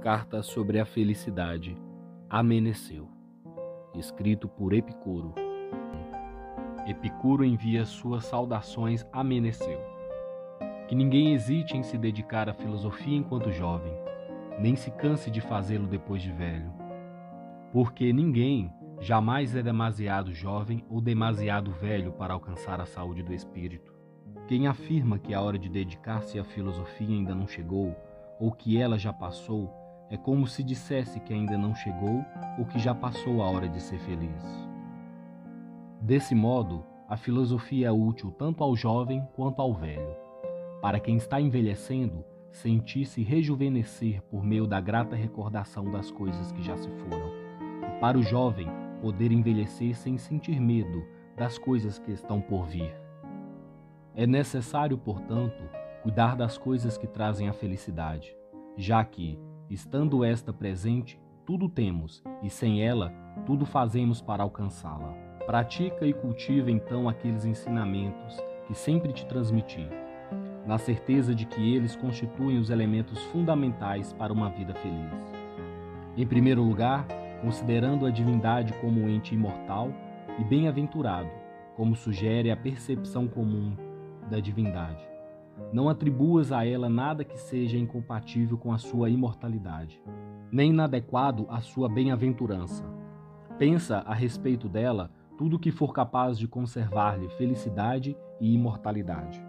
Carta sobre a felicidade, a Meneceu. Escrito por Epicuro. Epicuro envia suas saudações a Meneceu. Que ninguém hesite em se dedicar à filosofia enquanto jovem, nem se canse de fazê-lo depois de velho. Porque ninguém jamais é demasiado jovem ou demasiado velho para alcançar a saúde do espírito. Quem afirma que a hora de dedicar-se à filosofia ainda não chegou, ou que ela já passou, é como se dissesse que ainda não chegou ou que já passou a hora de ser feliz. Desse modo, a filosofia é útil tanto ao jovem quanto ao velho. Para quem está envelhecendo, sentir-se rejuvenescer por meio da grata recordação das coisas que já se foram. E para o jovem, poder envelhecer sem sentir medo das coisas que estão por vir. É necessário, portanto, cuidar das coisas que trazem a felicidade, já que, estando esta presente, tudo temos, e sem ela, tudo fazemos para alcançá-la. Pratica e cultiva então aqueles ensinamentos que sempre te transmiti, na certeza de que eles constituem os elementos fundamentais para uma vida feliz. Em primeiro lugar, considerando a divindade como um ente imortal e bem-aventurado, como sugere a percepção comum da divindade. Não atribuas a ela nada que seja incompatível com a sua imortalidade, nem inadequado à sua bem-aventurança. Pensa a respeito dela tudo o que for capaz de conservar-lhe felicidade e imortalidade.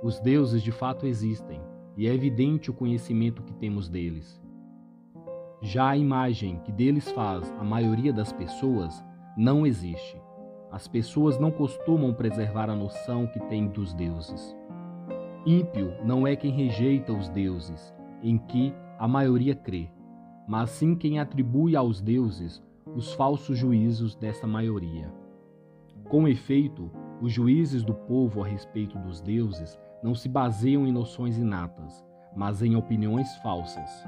Os deuses de fato existem, e é evidente o conhecimento que temos deles. Já a imagem que deles faz a maioria das pessoas não existe. As pessoas não costumam preservar a noção que têm dos deuses. Ímpio não é quem rejeita os deuses, em que a maioria crê, mas sim quem atribui aos deuses os falsos juízos dessa maioria. Com efeito, os juízes do povo a respeito dos deuses não se baseiam em noções inatas, mas em opiniões falsas.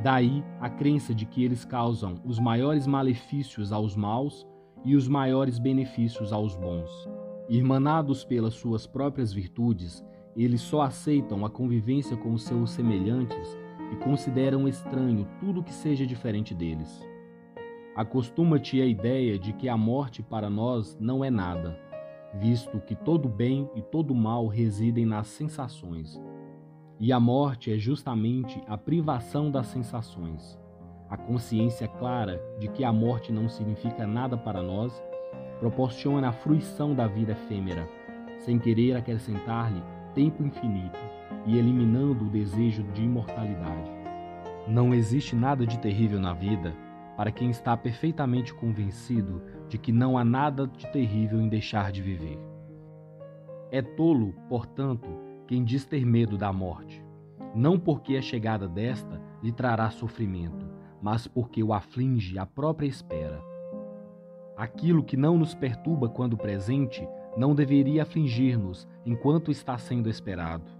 Daí a crença de que eles causam os maiores malefícios aos maus e os maiores benefícios aos bons. Irmanados pelas suas próprias virtudes, eles só aceitam a convivência com os seus semelhantes e consideram estranho tudo que seja diferente deles. Acostuma-te à ideia de que a morte para nós não é nada, visto que todo bem e todo mal residem nas sensações. E a morte é justamente a privação das sensações. A consciência clara de que a morte não significa nada para nós proporciona a fruição da vida efêmera, sem querer acrescentar-lhe tempo infinito e eliminando o desejo de imortalidade. Não existe nada de terrível na vida para quem está perfeitamente convencido de que não há nada de terrível em deixar de viver. É tolo, portanto, quem diz ter medo da morte, não porque a chegada desta lhe trará sofrimento, mas porque o aflige a própria espera. Aquilo que não nos perturba quando presente não deveria afligir-nos enquanto está sendo esperado.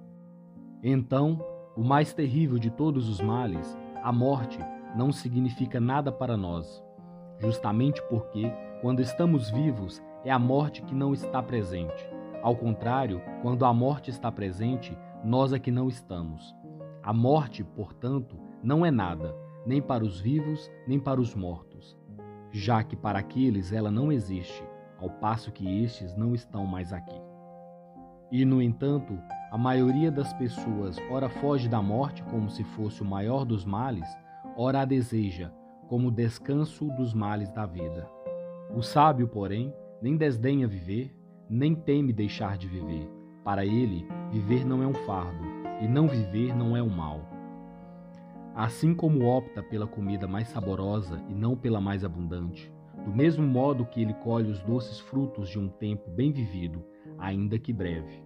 Então, o mais terrível de todos os males, a morte, não significa nada para nós, justamente porque, quando estamos vivos, é a morte que não está presente. Ao contrário, quando a morte está presente, nós é que não estamos. A morte, portanto, não é nada, nem para os vivos, nem para os mortos, já que para aqueles ela não existe, ao passo que estes não estão mais aqui. E, no entanto, a maioria das pessoas ora foge da morte como se fosse o maior dos males, ora a deseja, como o descanso dos males da vida. O sábio, porém, nem desdenha viver, nem teme deixar de viver. Para ele, viver não é um fardo, e não viver não é um mal. Assim como opta pela comida mais saborosa e não pela mais abundante, do mesmo modo que ele colhe os doces frutos de um tempo bem vivido, ainda que breve.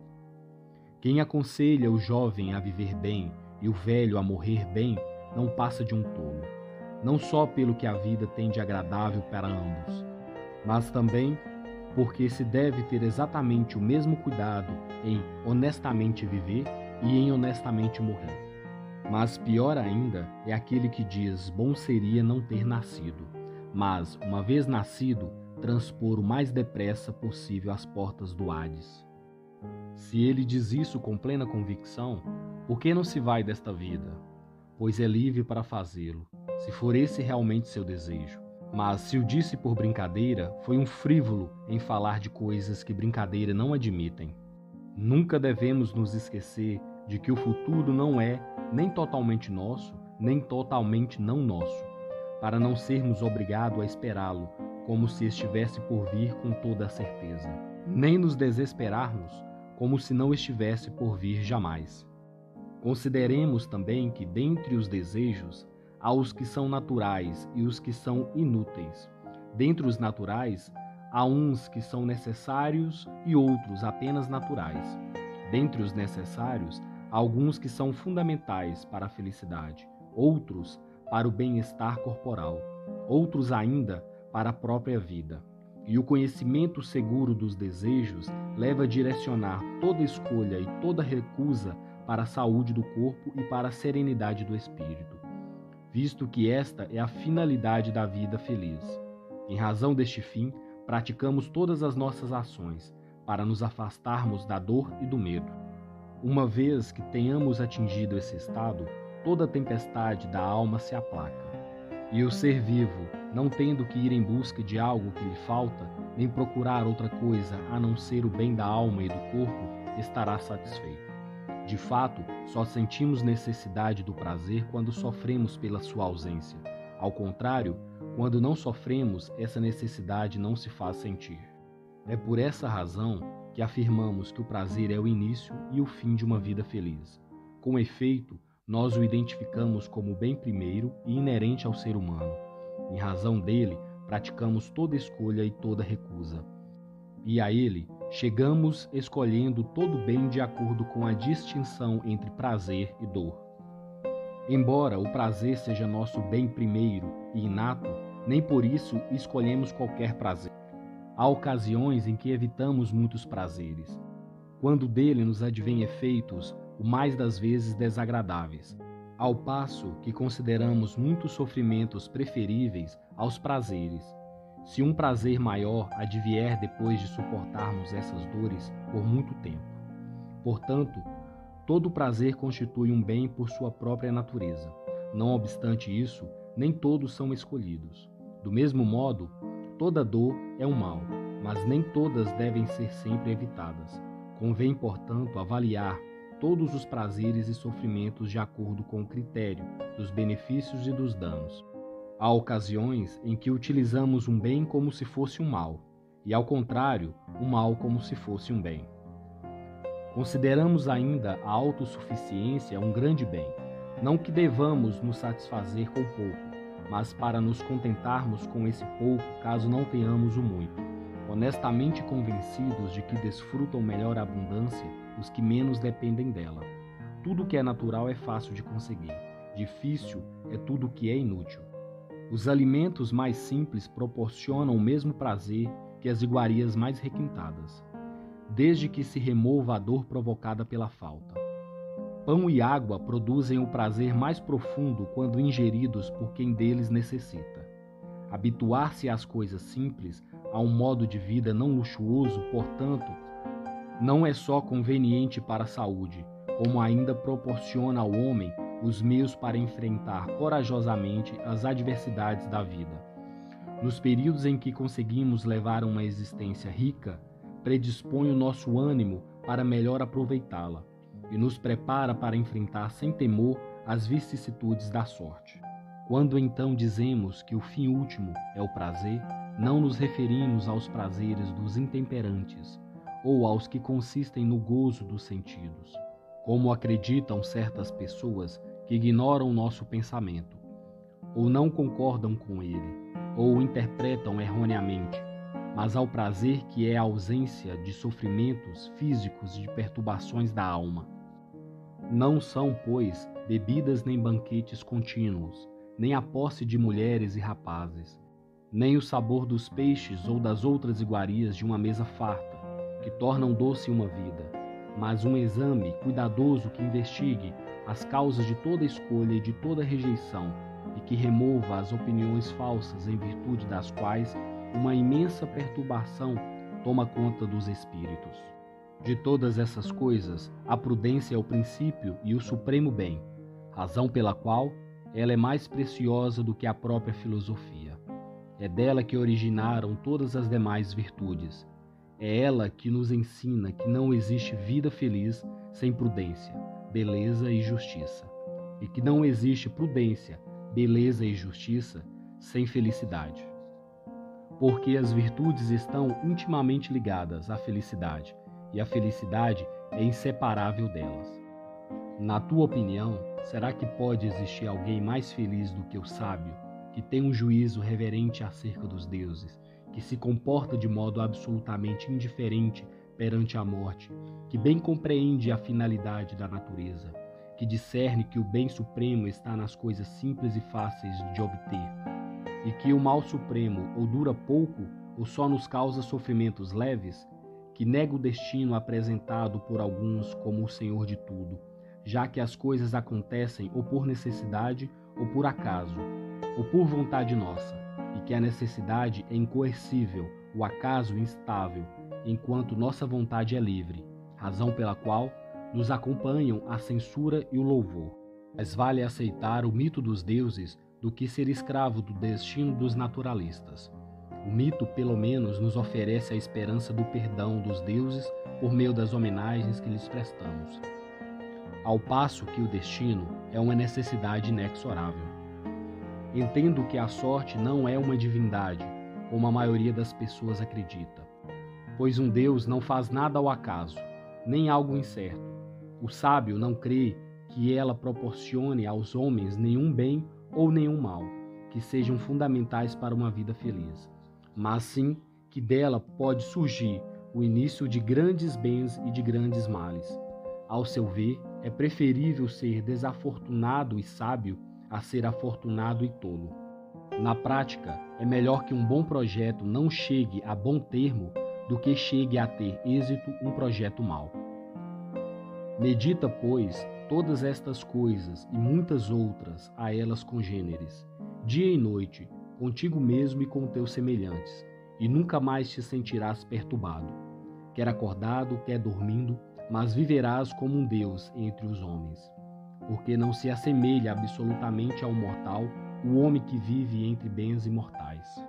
Quem aconselha o jovem a viver bem e o velho a morrer bem, não passa de um tolo, não só pelo que a vida tem de agradável para ambos, mas também porque se deve ter exatamente o mesmo cuidado em honestamente viver e em honestamente morrer. Mas pior ainda é aquele que diz bom seria não ter nascido, mas, uma vez nascido, transpor o mais depressa possível as portas do Hades. Se ele diz isso com plena convicção, por que não se vai desta vida? pois é livre para fazê-lo, se for esse realmente seu desejo. Mas se o disse por brincadeira, foi um frívolo em falar de coisas que brincadeira não admitem. Nunca devemos nos esquecer de que o futuro não é nem totalmente nosso, nem totalmente não nosso, para não sermos obrigados a esperá-lo como se estivesse por vir com toda a certeza, nem nos desesperarmos como se não estivesse por vir jamais. Consideremos também que dentre os desejos há os que são naturais e os que são inúteis. Dentre os naturais, há uns que são necessários e outros apenas naturais. Dentre os necessários, há alguns que são fundamentais para a felicidade, outros para o bem-estar corporal, outros ainda para a própria vida. E o conhecimento seguro dos desejos leva a direcionar toda escolha e toda recusa para a saúde do corpo e para a serenidade do espírito, visto que esta é a finalidade da vida feliz. Em razão deste fim, praticamos todas as nossas ações, para nos afastarmos da dor e do medo. Uma vez que tenhamos atingido esse estado, toda a tempestade da alma se aplaca. E o ser vivo, não tendo que ir em busca de algo que lhe falta, nem procurar outra coisa a não ser o bem da alma e do corpo, estará satisfeito. De fato, só sentimos necessidade do prazer quando sofremos pela sua ausência. Ao contrário, quando não sofremos, essa necessidade não se faz sentir. É por essa razão que afirmamos que o prazer é o início e o fim de uma vida feliz. Com efeito, nós o identificamos como o bem primeiro e inerente ao ser humano. Em razão dele, praticamos toda escolha e toda recusa. E a ele chegamos escolhendo todo bem de acordo com a distinção entre prazer e dor. Embora o prazer seja nosso bem primeiro e inato, nem por isso escolhemos qualquer prazer. Há ocasiões em que evitamos muitos prazeres, quando dele nos advêm efeitos, o mais das vezes desagradáveis, ao passo que consideramos muitos sofrimentos preferíveis aos prazeres. Se um prazer maior advier depois de suportarmos essas dores por muito tempo. Portanto, todo prazer constitui um bem por sua própria natureza. Não obstante isso, nem todos são escolhidos. Do mesmo modo, toda dor é um mal, mas nem todas devem ser sempre evitadas. Convém, portanto, avaliar todos os prazeres e sofrimentos de acordo com o critério dos benefícios e dos danos. Há ocasiões em que utilizamos um bem como se fosse um mal, e ao contrário, um mal como se fosse um bem. Consideramos ainda a autossuficiência um grande bem, não que devamos nos satisfazer com pouco, mas para nos contentarmos com esse pouco caso não tenhamos o muito, honestamente convencidos de que desfrutam melhor a abundância os que menos dependem dela. Tudo que é natural é fácil de conseguir, difícil é tudo que é inútil. Os alimentos mais simples proporcionam o mesmo prazer que as iguarias mais requintadas, desde que se remova a dor provocada pela falta. Pão e água produzem o prazer mais profundo quando ingeridos por quem deles necessita. Habituar-se às coisas simples, a um modo de vida não luxuoso, portanto, não é só conveniente para a saúde, como ainda proporciona ao homem os meios para enfrentar corajosamente as adversidades da vida. Nos períodos em que conseguimos levar uma existência rica, predispõe o nosso ânimo para melhor aproveitá-la e nos prepara para enfrentar sem temor as vicissitudes da sorte. Quando então dizemos que o fim último é o prazer, não nos referimos aos prazeres dos intemperantes ou aos que consistem no gozo dos sentidos, como acreditam certas pessoas que ignoram o nosso pensamento, ou não concordam com ele, ou o interpretam erroneamente, mas ao prazer que é a ausência de sofrimentos físicos e de perturbações da alma. Não são, pois, bebidas nem banquetes contínuos, nem a posse de mulheres e rapazes, nem o sabor dos peixes ou das outras iguarias de uma mesa farta, que tornam doce uma vida, mas um exame cuidadoso que investigue as causas de toda escolha e de toda rejeição e que remova as opiniões falsas em virtude das quais uma imensa perturbação toma conta dos espíritos. De todas essas coisas, a prudência é o princípio e o supremo bem. razão pela qual ela é mais preciosa do que a própria filosofia. É dela que originaram todas as demais virtudes. É ela que nos ensina que não existe vida feliz sem prudência, beleza e justiça, e que não existe prudência, beleza e justiça sem felicidade. Porque as virtudes estão intimamente ligadas à felicidade, e a felicidade é inseparável delas. Na tua opinião, será que pode existir alguém mais feliz do que o sábio, que tem um juízo reverente acerca dos deuses, que se comporta de modo absolutamente indiferente perante a morte, que bem compreende a finalidade da natureza, que discerne que o bem supremo está nas coisas simples e fáceis de obter, e que o mal supremo ou dura pouco ou só nos causa sofrimentos leves, que nega o destino apresentado por alguns como o Senhor de tudo, já que as coisas acontecem ou por necessidade ou por acaso, ou por vontade nossa, e que a necessidade é incoercível, o acaso instável, enquanto nossa vontade é livre, razão pela qual nos acompanham a censura e o louvor. Mas vale aceitar o mito dos deuses do que ser escravo do destino dos naturalistas. O mito, pelo menos, nos oferece a esperança do perdão dos deuses por meio das homenagens que lhes prestamos, ao passo que o destino é uma necessidade inexorável. Entendo que a sorte não é uma divindade, como a maioria das pessoas acredita, pois um Deus não faz nada ao acaso, nem algo incerto. O sábio não crê que ela proporcione aos homens nenhum bem ou nenhum mal, que sejam fundamentais para uma vida feliz, mas sim que dela pode surgir o início de grandes bens e de grandes males. Ao seu ver, é preferível ser desafortunado e sábio a ser afortunado e tolo. Na prática, é melhor que um bom projeto não chegue a bom termo do que chegue a ter êxito um projeto mau. Medita, pois, todas estas coisas e muitas outras a elas congêneres, dia e noite, contigo mesmo e com teus semelhantes, e nunca mais te sentirás perturbado, quer acordado, quer dormindo, mas viverás como um Deus entre os homens. Porque não se assemelha absolutamente ao mortal o homem que vive entre bens imortais.